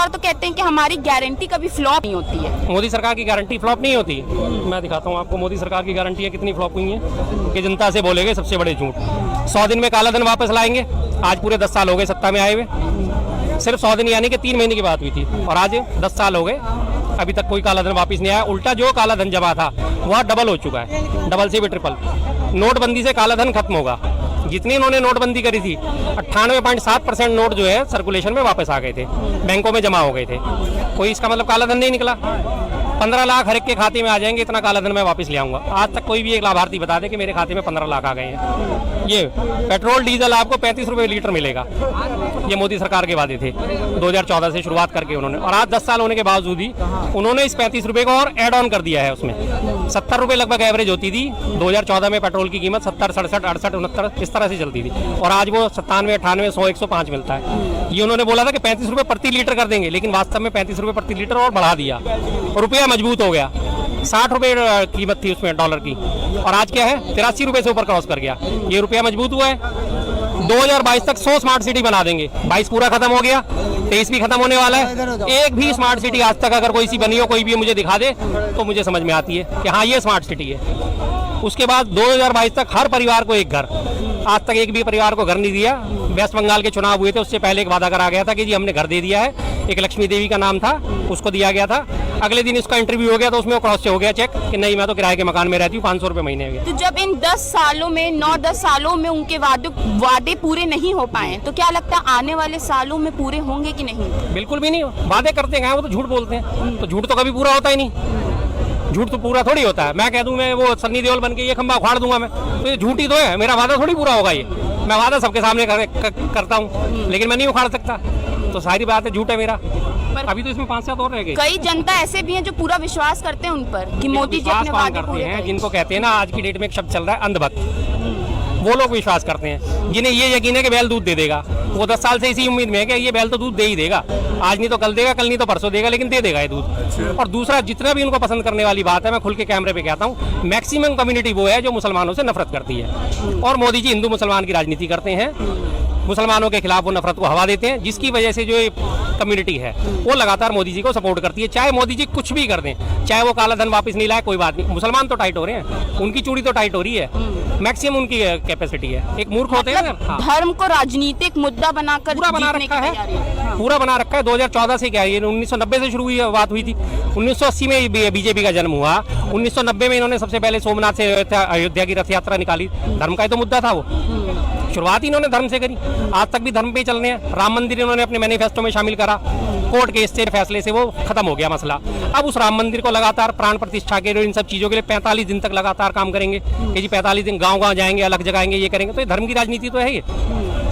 तो कहते हैं कि हमारी गारंटी कभी फ्लॉप नहीं होती है। मोदी सरकार की गारंटी फ्लॉप नहीं होती। मैं दिखाता हूँ आपको मोदी सरकार की गारंटियाँ कितनी फ्लॉप हुई हैं कि जनता से बोलेंगे सबसे बड़े झूठ। 100 दिन में काला धन वापस लाएंगे। आज पूरे 10 साल हो गए सत्ता में आए हुए, सिर्फ 100 दिन यानी कि 3 महीने की बात हुई थी, और आज 10 साल हो गए अभी तक कोई काला धन वापस नहीं आया। उल्टा जो काला धन जमा था वह डबल हो चुका है, डबल से भी ट्रिपल। नोटबंदी से काला धन खत्म होगा। जितनी इन्होंने नोटबंदी करी थी 98.7% नोट जो है सर्कुलेशन में वापस आ गए थे, बैंकों में जमा हो गए थे। कोई इसका मतलब काला धन नहीं निकला। 15 लाख हर एक के खाते में आ जाएंगे, इतना काला धन मैं वापस ले आऊंगा। आज तक कोई भी एक लाभार्थी बता दे कि मेरे खाते में 15 लाख आ गए हैं। ये पेट्रोल डीजल आपको 35 रुपये लीटर मिलेगा, ये मोदी सरकार के वादे थे 2014 से शुरुआत करके उन्होंने, और आज 10 साल होने के बावजूद ही उन्होंने इस 35 रुपये को और एड ऑन कर दिया है। उसमें 70 रुपये लगभग एवरेज होती थी 2014 में पेट्रोल की कीमत, 70, 67, 68, 69 इस तरह से चलती थी, और आज वो 97, 98, 100, 105 मिलता है। ये उन्होंने बोला था कि 35 रुपये प्रति लीटर कर देंगे, लेकिन वास्तव में 35 रुपये प्रति लीटर और बढ़ा दिया, रुपया मजबूत हो गया। 60 रुपये कीमत थी उसमें डॉलर की, और आज क्या है 83 रुपये से ऊपर क्रॉस कर गया। ये रुपया मजबूत हुआ है। 2022 तक 100 स्मार्ट सिटी बना देंगे। 22 पूरा खत्म हो गया, 23 भी खत्म होने वाला है। एक भी स्मार्ट सिटी आज तक अगर कोई सी बनी हो, कोई भी मुझे दिखा दे तो मुझे समझ में आती है कि हाँ ये स्मार्ट सिटी है। उसके बाद 2022 तक हर परिवार को एक घर, आज तक एक भी परिवार को घर नहीं दिया। वेस्ट बंगाल के चुनाव हुए थे, उससे पहले एक वादा करा गया था कि जी हमने घर दे दिया है, एक लक्ष्मी देवी का नाम था, उसको दिया गया था। अगले दिन इसका इंटरव्यू हो गया तो उसमें क्रॉस हो गया चेक कि नहीं मैं तो किराए के मकान में रहती हूँ, 500 रुपये महीने में। तो जब इन 10 सालों में 9-10 सालों में उनके वादे पूरे नहीं हो पाए, तो क्या लगता है आने वाले सालों में पूरे होंगे कि नहीं? बिल्कुल भी नहीं। वादे करते हैं वो तो झूठ बोलते हैं, तो झूठ तो कभी पूरा होता ही नहीं। झूठ तो पूरा थोड़ी होता है। मैं कह दूं मैं वो सन्नी देओल बन के ये खंबा उखाड़ दूंगा मैं, तो ये झूठ ही तो है। मेरा वादा थोड़ी पूरा होगा। ये मैं वादा सबके सामने करता हूँ, लेकिन मैं नहीं उखाड़ सकता, तो सारी बात है झूठ है मेरा। अभी तो इसमें 5 साल और रह गए। कई जनता ऐसे भी हैं जो पूरा विश्वास करते हैं उन पर कि मोदी जी अपने वादे पूरे करें। जिनको कहते हैं ना, आज की डेट में एक शब्द चल रहा है अंधभक्त, वो लोग विश्वास करते हैं जिन्हें ये यकीन है कि बैल दूध दे देगा। वो 10 साल से इसी उम्मीद में है कि ये बैल तो दूध दे ही देगा, आज नहीं तो कल देगा, कल नहीं तो परसों देगा, लेकिन दे देगा ये दूध। और दूसरा, जितना भी उनको पसंद करने वाली बात है, मैं खुल के कैमरे पे कहता हूँ, मैक्सिमम कम्युनिटी वो है जो मुसलमानों से नफरत करती है, और मोदी जी हिंदू मुसलमान की राजनीति करते हैं। मुसलमानों के खिलाफ वो नफरत को हवा देते हैं, जिसकी वजह से जो कम्युनिटी है वो लगातार मोदी जी को सपोर्ट करती है। चाहे मोदी जी कुछ भी कर दें, चाहे वो काला धन वापस नहीं लाए, कोई बात नहीं। मुसलमान तो टाइट हो रहे हैं, उनकी चूड़ी तो टाइट हो रही है, मैक्सिमम उनकी कैपेसिटी है। एक मूर्ख होते हैं ना, धर्म को राजनीतिक मुद्दा बनाकर पूरा बना रखा है, पूरा बना रखा है। 2014 से क्या, ये 1990 से शुरू हुई बात हुई थी। 1980 में बीजेपी का जन्म हुआ। 1990 में इन्होंने सबसे पहले सोमनाथ से अयोध्या की रथ यात्रा निकाली। धर्म का ही तो मुद्दा था वो, शुरुआत ही इन्होंने धर्म से करी। आज तक भी धर्म पे चलने हैं। राम मंदिर इन्होंने अपने मैनिफेस्टो में शामिल करा, कोर्ट के इससे फैसले से वो खत्म हो गया मसला। अब उस राम मंदिर को लगातार प्राण प्रतिष्ठा के इन सब चीजों के लिए 45 दिन तक लगातार काम करेंगे कि जी 45 दिन गांव-गांव जाएंगे, अलग जगाएंगे, ये करेंगे। तो ये धर्म की राजनीति तो है। ये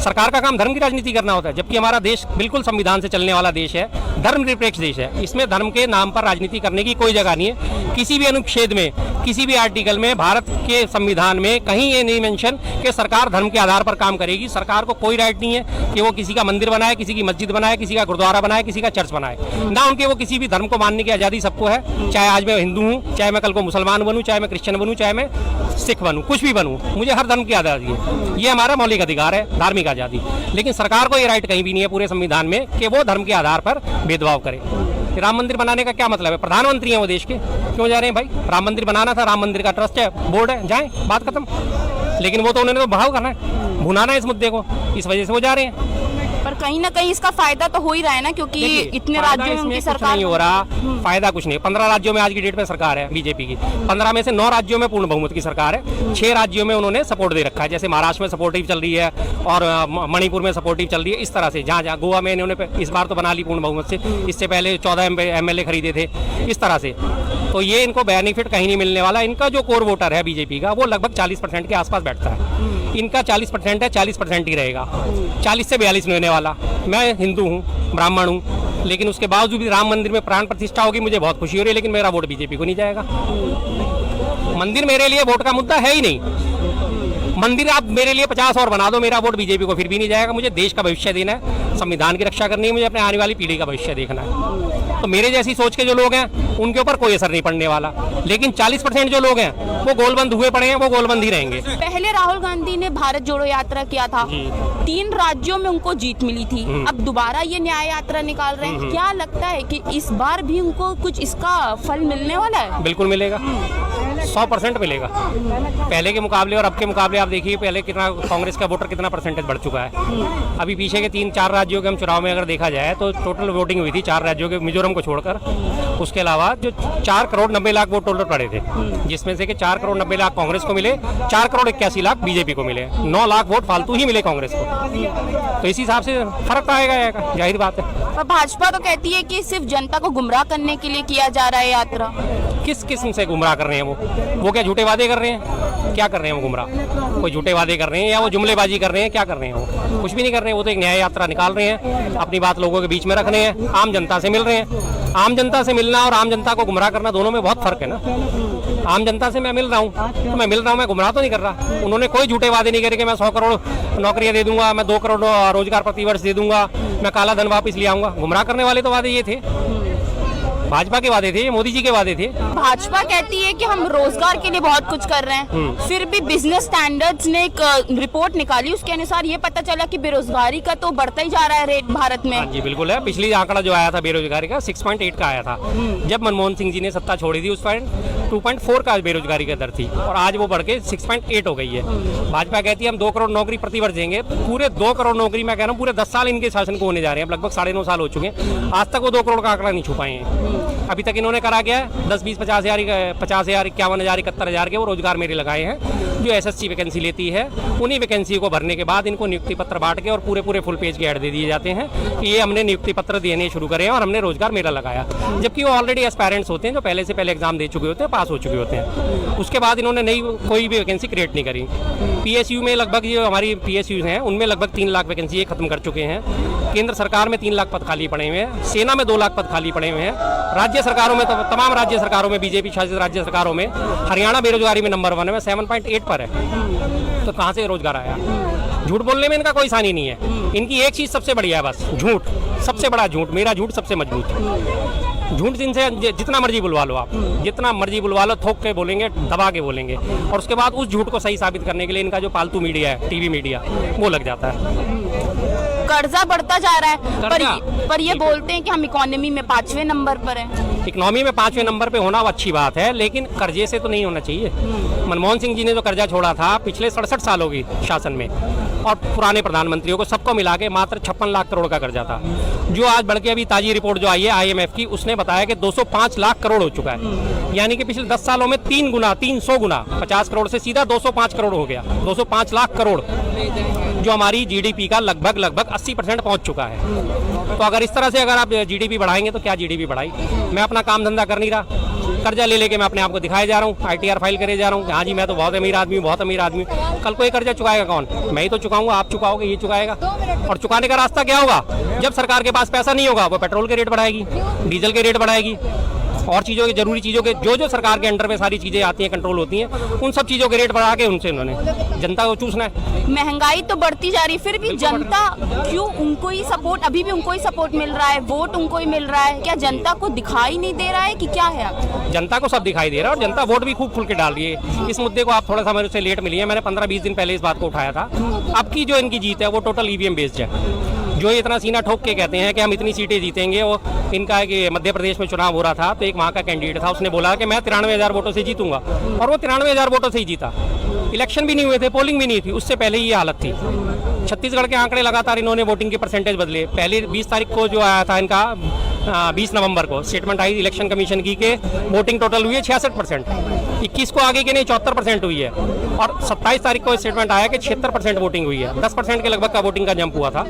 सरकार का काम धर्म की राजनीति करना होता है, जबकि हमारा देश बिल्कुल संविधान से चलने वाला देश है, धर्म निरपेक्ष देश है। इसमें धर्म के नाम पर राजनीति करने की कोई जगह नहीं है। किसी भी अनुच्छेद में, किसी भी आर्टिकल में, भारत के संविधान में कहीं ये नहीं मेंशन कि सरकार धर्म के आधार पर काम करेगी। सरकार को कोई राइट नहीं है कि वो किसी का मंदिर बनाए, किसी की मस्जिद बनाए, किसी का गुरुद्वारा बनाए, किसी का चर्च बनाए। ना उनके वो किसी भी धर्म को मानने की आज़ादी सबको है। चाहे आज मैं हिंदू हूँ, चाहे मैं कल को मुसलमान बनूँ, चाहे मैं क्रिश्चियन बनूँ, चाहे मैं सिख बनूँ, कुछ भी बनूँ, मुझे हर धर्म की आज़ादी है। ये हमारा मौलिक अधिकार है, धार्मिक आज़ादी। लेकिन सरकार को ये राइट कहीं भी नहीं है पूरे संविधान में कि वो धर्म के आधार पर भेदभाव करे। राम मंदिर बनाने का क्या मतलब है? प्रधानमंत्री हैं वो देश के, क्यों जा रहे हैं भाई? राम मंदिर बनाना था, राम मंदिर का ट्रस्ट है, बोर्ड है, जाएं, बात खत्म। लेकिन वो तो उन्होंने तो बढ़ाव करना है, भुनाना है इस मुद्दे को, इस वजह से वो जा रहे हैं। पर कहीं ना कहीं इसका फायदा तो हो ही रहा है ना, क्योंकि इतने राज्यों में उनकी सरकार नहीं हो रहा। फायदा कुछ नहीं। 15 राज्यों में आज की डेट में सरकार है बीजेपी की। 15 में से 9 राज्यों में पूर्ण बहुमत की सरकार है। 6 राज्यों में उन्होंने सपोर्ट दे रखा है, जैसे महाराष्ट्र में सपोर्टिव चल रही है और मणिपुर में सपोर्टिव चल रही है। इस तरह से जहाँ जहाँ गोवा में इन्होंने इस बार तो बना ली पूर्ण बहुमत से, इससे पहले 14 MLA खरीदे थे। इस तरह से तो ये इनको बेनिफिट कहीं नहीं मिलने वाला। इनका जो कोर वोटर है बीजेपी का, वो लगभग 40% के आसपास बैठता है। इनका 40% है, 40% ही रहेगा। 40 से 42 नहीं होने वाला। मैं हिंदू हूँ, ब्राह्मण हूँ, लेकिन उसके बावजूद भी राम मंदिर में प्राण प्रतिष्ठा होगी, मुझे बहुत खुशी हो रही है, लेकिन मेरा वोट बीजेपी को नहीं जाएगा। मंदिर मेरे लिए वोट का मुद्दा है ही नहीं। मंदिर आप मेरे लिए 50 और बना दो, मेरा वोट बीजेपी को फिर भी नहीं जाएगा। मुझे देश का भविष्य देना है, संविधान की रक्षा करनी है, मुझे अपने आने वाली पीढ़ी का भविष्य देखना है। तो मेरे जैसी सोच के जो लोग हैं उनके ऊपर कोई असर नहीं पड़ने वाला, लेकिन 40% जो लोग हैं वो गोलबंद हुए पड़े हैं, वो गोलबंद ही रहेंगे। पहले राहुल गांधी ने भारत जोड़ो यात्रा किया था, 3 राज्यों में उनको जीत मिली थी। अब दोबारा ये न्याय यात्रा निकाल रहे हैं, क्या लगता है कि इस बार भी उनको कुछ इसका फल मिलने वाला है? बिल्कुल मिलेगा, 100% मिलेगा। पहले के मुकाबले और अब के मुकाबले आप देखिए, पहले कितना कांग्रेस का वोटर कितना परसेंटेज बढ़ चुका है। अभी पीछे के 3-4 राज्यों के हम चुनाव में अगर देखा जाए तो टोटल वोटिंग हुई थी 4 राज्यों के, मिजोरम को छोड़कर। उसके अलावा जो 4 करोड़ 90 लाख वोट टोटल पड़े थे, जिसमें से कि 4 करोड़ 90 लाख कांग्रेस को मिले, 4 करोड़ 81 लाख बीजेपी को मिले, 9 लाख वोट फालतू ही मिले कांग्रेस को। तो इसी हिसाब से फर्क आएगा, जाहिर बात है। और भाजपा तो कहती है कि सिर्फ जनता को गुमराह करने के लिए किया जा रहा है यात्रा। किस किस्म से गुमराह कर रहे हैं वो क्या झूठे वादे कर रहे हैं? क्या कर रहे हैं वो गुमराह? कोई झूठे वादे कर रहे हैं या वो जुमलेबाजी कर रहे हैं? क्या कर रहे हैं वो? कुछ भी नहीं कर रहे हैं। वो तो एक न्याय यात्रा निकाल रहे हैं, अपनी बात लोगों के बीच में रख रहे हैं, आम जनता से मिल रहे हैं। आम जनता से मिलना और आम जनता को गुमराह करना, दोनों में बहुत फर्क है ना। आम जनता से मैं मिल रहा हूँ तो मैं मिल रहा हूँ, मैं गुमराह तो नहीं कर रहा। उन्होंने कोई झूठे वादे नहीं करे कि मैं 100 करोड़ नौकरियां दे दूंगा, मैं 2 करोड़ रोजगार प्रतिवर्ष दे दूंगा, मैं काला धन वापस ले आऊंगा। गुमराह करने वाले तो वादे ये थे, भाजपा के वादे थे, मोदी जी के वादे थे। भाजपा कहती है कि हम रोजगार के लिए बहुत कुछ कर रहे हैं, फिर भी बिजनेस स्टैंडर्ड्स ने एक रिपोर्ट निकाली, उसके अनुसार ये पता चला कि बेरोजगारी का तो बढ़ता ही जा रहा है रेट भारत में। हाँ जी बिल्कुल है। पिछली आंकड़ा जो आया था बेरोजगारी का 6.8 का आया था, जब मनमोहन सिंह जी ने सत्ता छोड़ी थी उस टाइम 2.4 का बेरोजगारी का दर थी, और आज वो बढ़ के 6.8 हो गई है। भाजपा कहती है हम 2 करोड़ नौकरी प्रतिवर्ष देंगे, पूरे 2 करोड़ नौकरी मैं कह रहा हूँ पूरे 10 साल इनके शासन को होने जा रहे हैं, लगभग 9.5 साल हो चुके हैं, आज तक वो 2 करोड़ का आंकड़ा नहीं छू पाए हैं। अभी तक इन्होंने करा क्या है, 10, 20, 50 हज़ार, 51 हज़ार, 71 हज़ार के वो रोजगार मेले लगाए हैं, जो एसएससी वैकेंसी लेती है। उन्हीं वैकेंसी को भरने के बाद इनको नियुक्ति पत्र बांट के और पूरे फुल पेज के ऐड दे दिए जाते हैं कि ये हमने नियुक्ति पत्र देने शुरू करे हैं और हमने रोजगार मेला लगाया, जबकि वो ऑलरेडी एस्पायरेंट्स होते हैं जो पहले से पहले एग्जाम दे चुके होते हैं, पास हो चुके होते हैं। उसके बाद इन्होंने नई कोई भी वैकेंसी क्रिएट नहीं करी। पीएसयू में लगभग, जो हमारी पीएसयू हैं उनमें लगभग 3 लाख वैकेंसी ये खत्म कर चुके हैं। केंद्र सरकार में 3 लाख पद खाली पड़े हुए हैं, सेना में 2 लाख पद खाली पड़े हुए हैं, राज्य सरकारों में, तमाम राज्य सरकारों में, बीजेपी शासित राज्य सरकारों में हरियाणा बेरोजगारी में नंबर 1 है, 7.8 पर है। तो कहाँ से रोजगार आया? झूठ बोलने में इनका कोई सानी नहीं है। इनकी एक चीज सबसे बढ़िया है, बस झूठ, सबसे बड़ा झूठ, मेरा झूठ सबसे मजबूत। झूठ जिनसे जितना मर्जी बुलवा लो, आप जितना मर्जी बुलवा लो, थोक के बोलेंगे, दबा के बोलेंगे, और उसके बाद उस झूठ को सही साबित करने के लिए इनका जो पालतू मीडिया है, टीवी मीडिया, वो लग जाता है। कर्जा बढ़ता जा रहा है, पर ये बोलते हैं कि हम इकोनॉमी में 5वें नंबर पर हैं। इकोनॉमी में 5वें नंबर पे होना वो अच्छी बात है, लेकिन कर्जे से तो नहीं होना चाहिए। मनमोहन सिंह जी ने जो कर्जा छोड़ा था पिछले 67 सालों की शासन में, और पुराने प्रधानमंत्रियों को सबको मिला के मात्र 56 लाख करोड़ का कर्जा था, जो आज बढ़ के अभी ताजी रिपोर्ट जो आई है IMF की, उसने बताया कि 205 लाख करोड़ हो चुका है। यानी कि पिछले 10 सालों में 300 गुना, 50 करोड़ से सीधा 205 करोड़ हो गया, 205 लाख करोड़, जो हमारी जीडीपी का लगभग 80% पहुंच चुका है। तो अगर इस तरह से अगर आप जीडीपी बढ़ाएंगे तो क्या जीडीपी बढ़ाई? मैं अपना काम धंधा कर नहीं रहा, कर्जा ले लेके मैं अपने आप को दिखाए जा रहा हूँ, ITR फाइल करे जा रहा हूँ, हाँ जी मैं तो बहुत अमीर आदमी हूँ, बहुत अमीर आदमी हूँ। कल को ये कर्जा चुकाएगा कौन? मैं ही तो चुकाऊंगा, आप चुकाओगे, ये चुकाएगा। और चुकाने का रास्ता क्या होगा? जब सरकार के पास पैसा नहीं होगा, वो पेट्रोल के रेट बढ़ाएगी, डीजल के रेट बढ़ाएगी, और चीज़ों के, जरूरी चीज़ों के, जो सरकार के अंडर में सारी चीज़ें आती हैं, कंट्रोल होती हैं, उन सब चीज़ों के रेट बढ़ा के उनसे उन्होंने जनता को चूसना है। महंगाई तो बढ़ती जा रही, फिर भी जनता क्यों उनको ही सपोर्ट, अभी भी उनको ही सपोर्ट मिल रहा है, वोट उनको ही मिल रहा है? क्या जनता को दिखाई नहीं दे रहा है कि क्या है? जनता को सब दिखाई दे रहा है, और जनता वोट भी खूब खुल के डाल रही है। इस मुद्दे को आप थोड़ा सा मेरे से लेट मिली है, मैंने 15-20 दिन पहले इस बात को उठाया था। अब की जो इनकी जीत है वो टोटल EVM बेस्ड है। जो इतना सीना ठोक के कहते हैं कि हम इतनी सीटें जीतेंगे, वो इनका है कि मध्य प्रदेश में चुनाव हो रहा था, तो एक वहाँ का कैंडिडेट था, उसने बोला कि मैं 93,000 वोटों से जीतूंगा, और वो 93,000 वोटों से ही जीता। इलेक्शन भी नहीं हुए थे, पोलिंग भी नहीं थी, उससे पहले ही ये हालत थी। छत्तीसगढ़ के आंकड़े लगातार इन्होंने वोटिंग के परसेंटेज बदले। पहले 20 तारीख को जो आया था इनका, 20 नवंबर को स्टेटमेंट आई इलेक्शन कमीशन की के वोटिंग टोटल हुई है 66%, 21 को आगे के नहीं 74% हुई है, और 27 तारीख को स्टेटमेंट आया कि 76% वोटिंग हुई है, 10% के लगभग का वोटिंग का जंप हुआ था।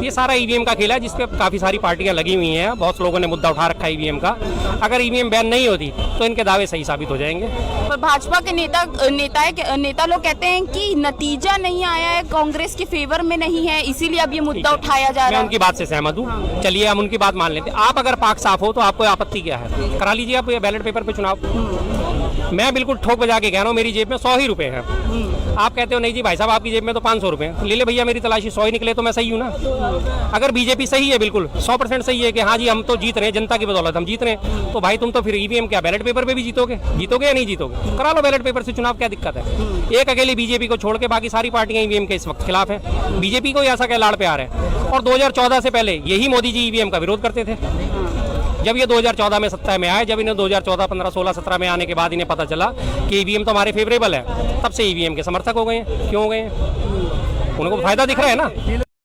ये सारा EVM का खेल है, जिसपे काफ़ी सारी पार्टियां लगी हुई हैं, बहुत लोगों ने मुद्दा उठा रखा है EVM का। अगर EVM बैन नहीं होती तो इनके दावे सही साबित हो जाएंगे। पर भाजपा के नेता लोग कहते हैं कि नतीजा नहीं आया है, कांग्रेस के फेवर में नहीं है, इसीलिए अब ये मुद्दा उठाया जा रहा है। मैं उनकी बात से सहमत हूँ, चलिए हम उनकी बात मान लेते हैं। आप अगर पाक साफ हो तो आपको आपत्ति क्या है? करा लीजिए आप बैलेट पेपर पे चुनाव। मैं बिल्कुल ठोक बजा के कह रहा हूँ, मेरी जेब में 100 ही रुपए हैं, आप कहते हो नहीं जी भाई साहब आपकी जेब में तो 500 रुपए हैं, ले ले भैया मेरी तलाशी 100 ही निकले तो मैं सही हूँ ना। अगर बीजेपी सही है, बिल्कुल 100% सही है कि हाँ जी हम तो जीत रहे हैं, जनता की बदौलत हम जीत रहे हैं, तो भाई तुम तो फिर ईवीएम क्या बैलेट पेपर पे भी जीतोगे या नहीं जीतोगे? करा लो बैलेट पेपर से चुनाव, क्या दिक्कत है? एक अकेली बीजेपी को छोड़ के बाकी सारी पार्टियां ईवीएम के इस वक्त खिलाफ हैं। बीजेपी को ऐसा क्या लाड़ प्यार है? और 2014 से पहले यही मोदी जी ईवीएम का विरोध करते थे। जब ये 2014 में सत्ता में आए, जब इन्हें 2014, 15, 16, 17 में आने के बाद इन्हें पता चला कि ईवीएम तो हमारे फेवरेबल है, तब से ईवीएम के समर्थक हो गए हैं। क्यों हो गए हैं? उनको फायदा दिख रहा है ना।